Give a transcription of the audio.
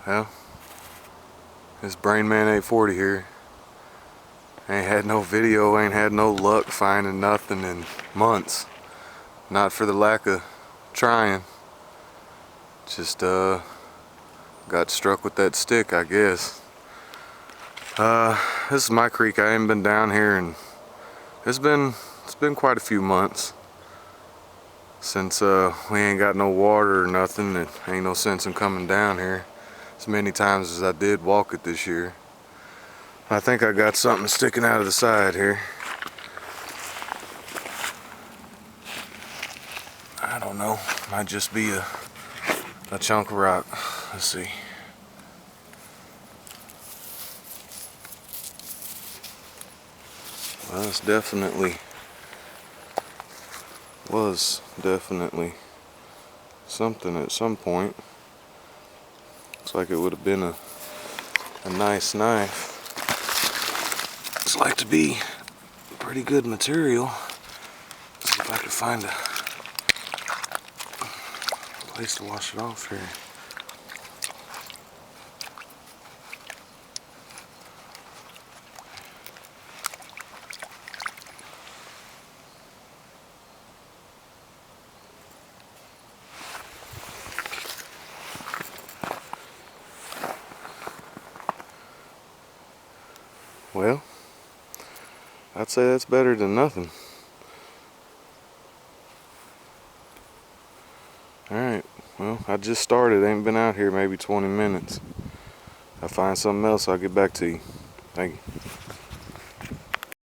Well, this Brain Man 840 here. Ain't had no video, ain't had no luck finding nothing in months. Not for the lack of trying. Just got struck with that stick, I guess. This is my creek. I ain't been down here, and it's been quite a few months since we ain't got no water or nothing. It ain't no sense in coming down here as many times as I did walk it this year. I think I got something sticking out of the side here. I don't know. Might just be a chunk of rock. Let's see. Well, it's definitely was definitely something at some point. Looks like it would have been a nice knife. Looks like to be pretty good material. Let's see if I can find a place to wash it off here. Well, I'd say that's better than nothing. Alright, well, I just started. Ain't been out here maybe 20 minutes. If I find something else, I'll get back to you. Thank you.